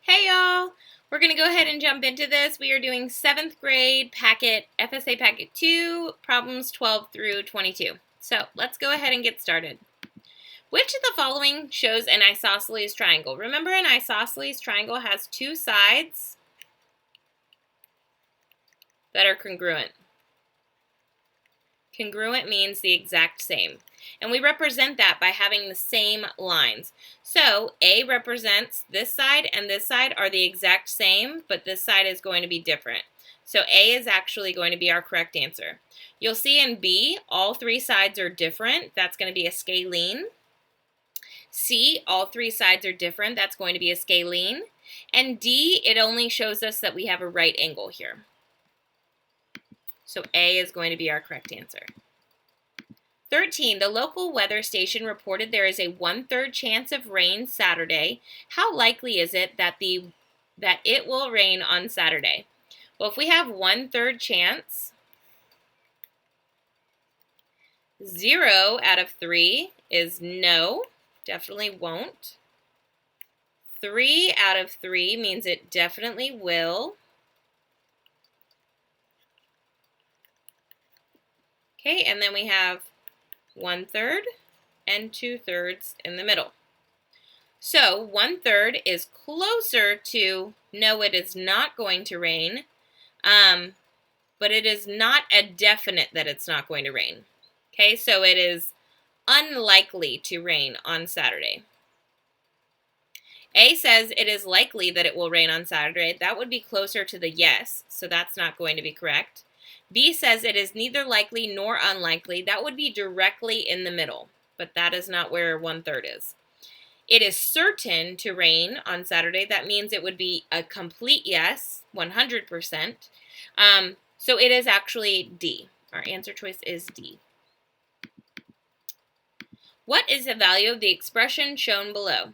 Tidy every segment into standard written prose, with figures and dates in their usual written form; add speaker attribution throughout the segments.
Speaker 1: Hey y'all! We're going to go ahead and jump into this. We are doing 7th grade packet, FSA Packet 2, problems 12 through 22. So let's go ahead and get started. Which of the following shows an isosceles triangle? Remember, an isosceles triangle has two sides that are congruent. Congruent means the exact same. And we represent that by having the same lines. So A represents this side and this side are the exact same, but this side is going to be different. So A is actually going to be our correct answer. You'll see in B, all three sides are different. That's going to be a scalene. C, all three sides are different. That's going to be a scalene. And D, it only shows us that we have a right angle here. So A is going to be our correct answer. 13. The local weather station reported there is a 1/3 chance of rain Saturday. How likely is it that it will rain on Saturday? Well, if we have 1/3 chance, 0 out of 3 is no, definitely won't. 3 out of 3 means it definitely will. Okay, and then we have 1/3 and 2/3 in the middle. So 1/3 is closer to no, it is not going to rain, but it is not a definite that it's not going to rain. Okay, so it is unlikely to rain on Saturday. A says it is likely that it will rain on Saturday. That would be closer to the yes, so that's not going to be correct. B says it is neither likely nor unlikely. That would be directly in the middle, but that is not where 1/3 is. It is certain to rain on Saturday. That means it would be a complete yes, 100%. So it is actually D. Our answer choice is D. What is the value of the expression shown below?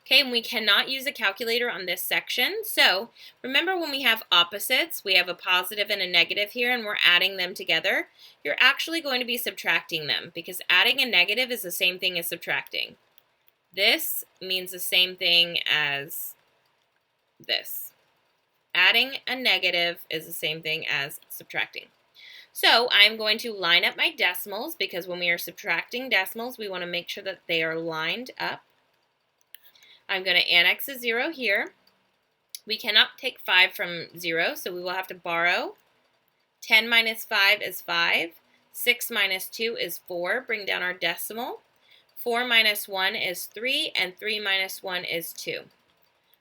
Speaker 1: Okay, and we cannot use a calculator on this section. So remember, when we have opposites, we have a positive and a negative here, and we're adding them together. You're actually going to be subtracting them, because adding a negative is the same thing as subtracting. This means the same thing as this. Adding a negative is the same thing as subtracting. So I'm going to line up my decimals, because when we are subtracting decimals, we want to make sure that they are lined up. I'm going to annex a 0 here. We cannot take 5 from 0, so we will have to borrow. 10 minus 5 is 5. 6 minus 2 is 4. Bring down our decimal. 4 minus 1 is 3, and 3 minus 1 is 2.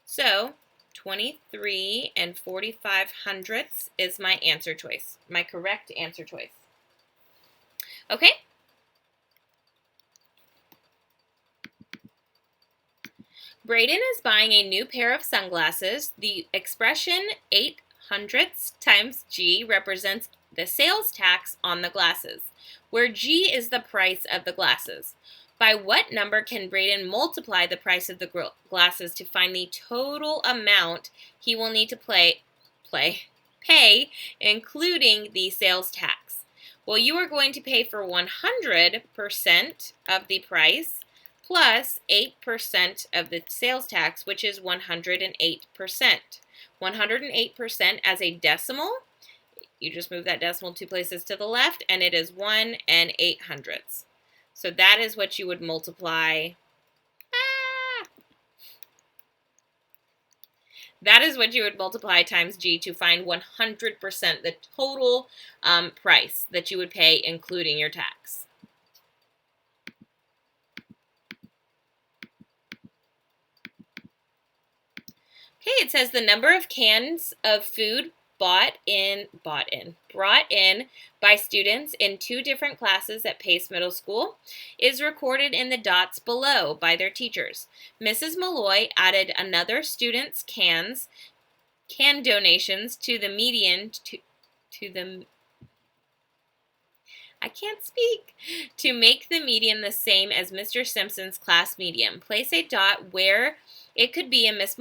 Speaker 1: So 23 and 45 hundredths is my answer choice, my correct answer choice. Okay? Braden is buying a new pair of sunglasses. The expression 8/100ths times G represents the sales tax on the glasses, where G is the price of the glasses. By what number can Braden multiply the price of the glasses to find the total amount he will need to pay, including the sales tax? Well, you are going to pay for 100% of the price plus 8% of the sales tax, which is 108%. 108% as a decimal, you just move that decimal 2 places to the left, and it is 1 8/100ths. So that is what you would multiply. That is what you would multiply times G to find 100%, the total price that you would pay, including your tax. Okay, it says the number of cans of food brought in by students in 2 different classes at Pace Middle School is recorded in the dots below by their teachers. Mrs. Malloy added another student's can donations to the median to make the median the same as Mr. Simpson's class median. Place a dot where it could be in Mrs.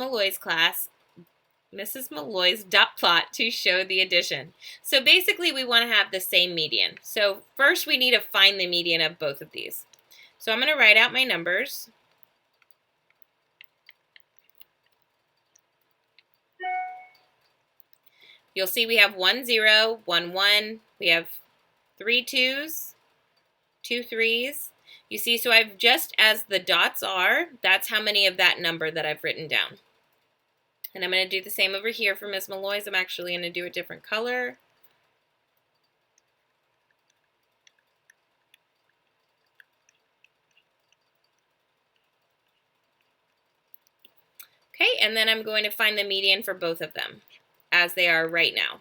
Speaker 1: Malloy's dot plot to show the addition. So basically we want to have the same median. So first we need to find the median of both of these. So I'm going to write out my numbers. You'll see we have 1 0, 1 1, we have 3 2s, 2 3s. You see, so I've just as the dots are, that's how many of that number that I've written down. And I'm going to do the same over here for Ms. Malloy's. I'm actually going to do a different color. Okay, and then I'm going to find the median for both of them as they are right now.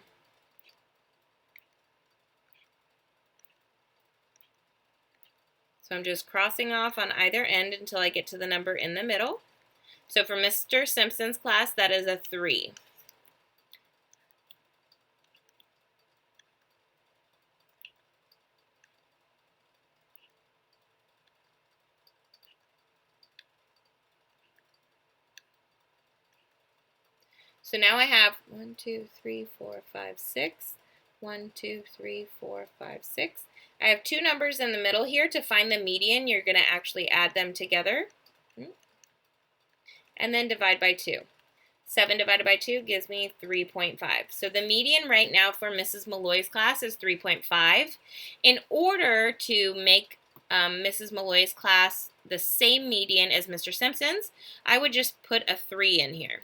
Speaker 1: So I'm just crossing off on either end until I get to the number in the middle. So for Mr. Simpson's class, that is a 3. So now I have 1, 2, 3, 4, 5, 6. 1, 2, 3, 4, 5, 6. I have 2 numbers in the middle here. To find the median, you're going to actually add them together. And then divide by 2. 7 divided by 2 gives me 3.5. So the median right now for Mrs. Malloy's class is 3.5. In order to make Mrs. Malloy's class the same median as Mr. Simpson's, I would just put a 3 in here.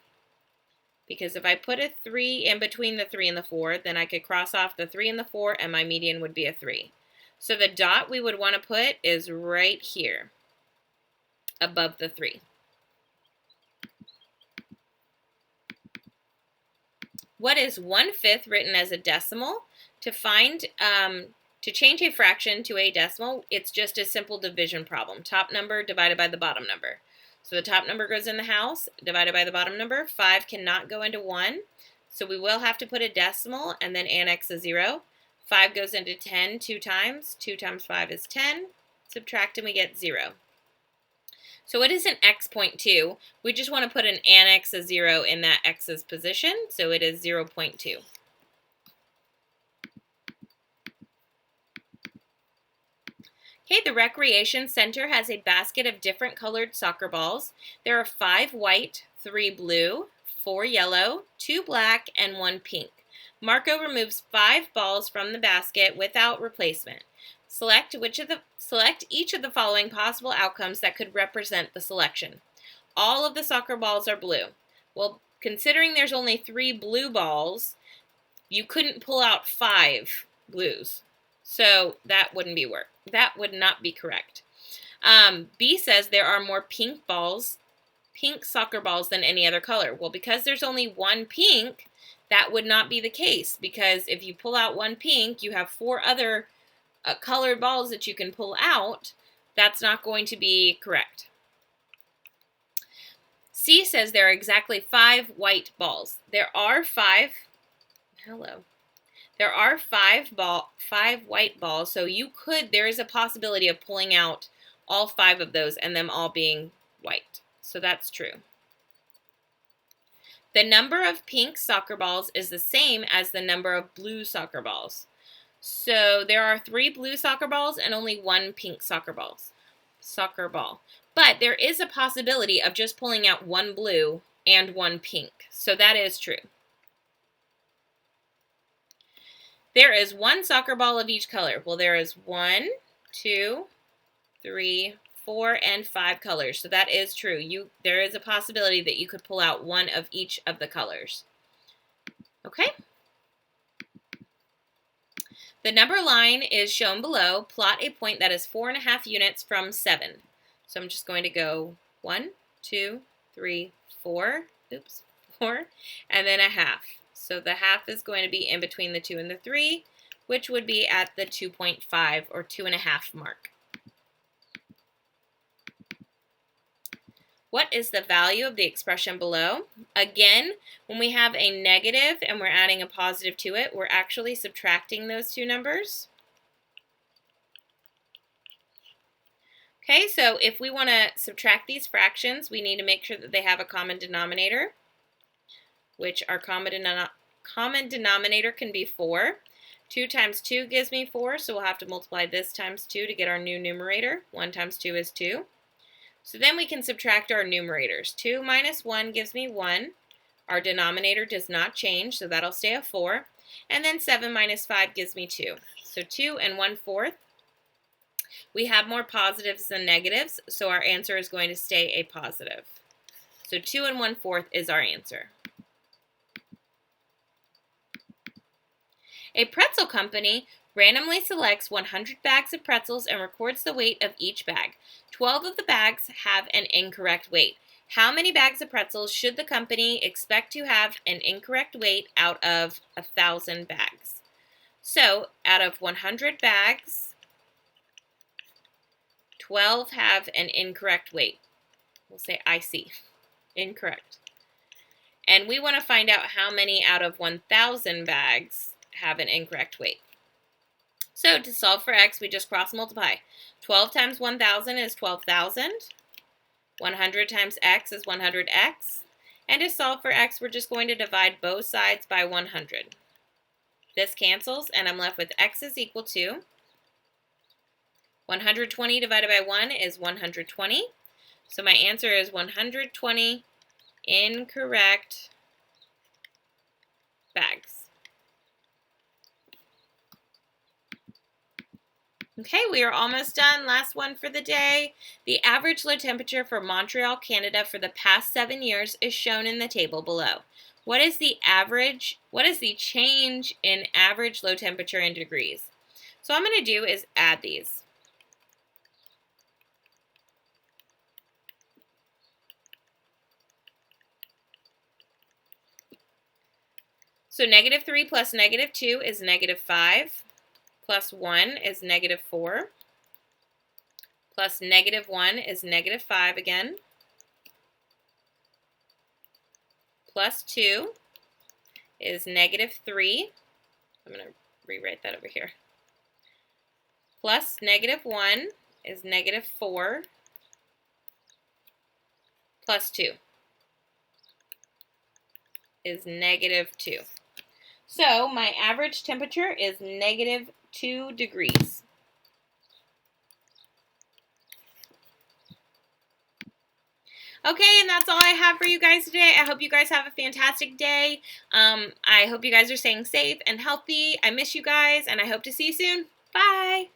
Speaker 1: Because if I put a 3 in between the 3 and the 4, then I could cross off the 3 and the 4, and my median would be a 3. So the dot we would want to put is right here, above the 3. What is 1/5 written as a decimal? To find, to change a fraction to a decimal, it's just a simple division problem. Top number divided by the bottom number. So the top number goes in the house, divided by the bottom number. 5 cannot go into 1, so we will have to put a decimal and then annex a 0. 5 goes into 10 2 times. 2 times 5 is 10. Subtract and we get 0. So it is an x.2. We just want to put an annex a 0 in that x's position, so it is 0.2. Okay, the Recreation Center has a basket of different colored soccer balls. There are 5 white, 3 blue, 4 yellow, 2 black, and 1 pink. Marco removes 5 balls from the basket without replacement. Select each of the following possible outcomes that could represent the selection. All of the soccer balls are blue. Well, considering there's only 3 blue balls, you couldn't pull out 5 blues. So that would not be correct. B says there are more pink soccer balls than any other color. Well, because there's only 1 pink, that would not be the case, because if you pull out 1 pink, you have 4 other colored balls that you can pull out. That's not going to be correct. C says there are exactly 5 white balls. There are 5 white balls, so there is a possibility of pulling out all 5 of those and them all being white. So that's true. The number of pink soccer balls is the same as the number of blue soccer balls. So there are 3 blue soccer balls and only 1 pink soccer ball. But there is a possibility of just pulling out 1 blue and 1 pink. So that is true. There is 1 soccer ball of each color. Well, there is 1, 2, 3, 4, and 5 colors. So that is true. There is a possibility that you could pull out 1 of each of the colors. Okay? The number line is shown below. Plot a point that is 4.5 units from 7. So I'm just going to go 1, 2, 3, 4, 4, and then a half. So the half is going to be in between the 2 and the 3, which would be at the 2.5 or 2.5 mark. What is the value of the expression below? Again, when we have a negative and we're adding a positive to it, we're actually subtracting those 2 numbers. Okay, so if we want to subtract these fractions, we need to make sure that they have a common denominator, which our common denominator can be 4. 2 times 2 gives me 4, so we'll have to multiply this times 2 to get our new numerator. 1 times 2 is 2. So then we can subtract our numerators. 2 minus 1 gives me 1. Our denominator does not change, so that'll stay a 4. And then 7 minus 5 gives me 2. So 2 and 1/4. We have more positives than negatives, so our answer is going to stay a positive. So 2 and 1/4 is our answer. A pretzel company randomly selects 100 bags of pretzels and records the weight of each bag. 12 of the bags have an incorrect weight. How many bags of pretzels should the company expect to have an incorrect weight out of 1,000 bags? So, out of 100 bags, 12 have an incorrect weight. We'll say IC, incorrect. And we want to find out how many out of 1,000 bags have an incorrect weight. So to solve for x, we just cross multiply. 12 times 1,000 is 12,000. 100 times x is 100x. And to solve for x, we're just going to divide both sides by 100. This cancels, and I'm left with x is equal to 120 divided by 1 is 120. So my answer is 120 incorrect bags. Okay, we are almost done. Last one for the day. The average low temperature for Montreal, Canada for the past 7 years is shown in the table below. What is the change in average low temperature in degrees? So what I'm going to do is add these. So -3 plus -2 is -5. Plus 1 is -4. Plus -1 is -5 again. Plus 2 is -3. I'm going to rewrite that over here. Plus -1 is -4. Plus 2 is -2. So my average temperature is -2 degrees. Okay, and that's all I have for you guys today. I hope you guys have a fantastic day. I hope you guys are staying safe and healthy. I miss you guys, and I hope to see you soon. Bye!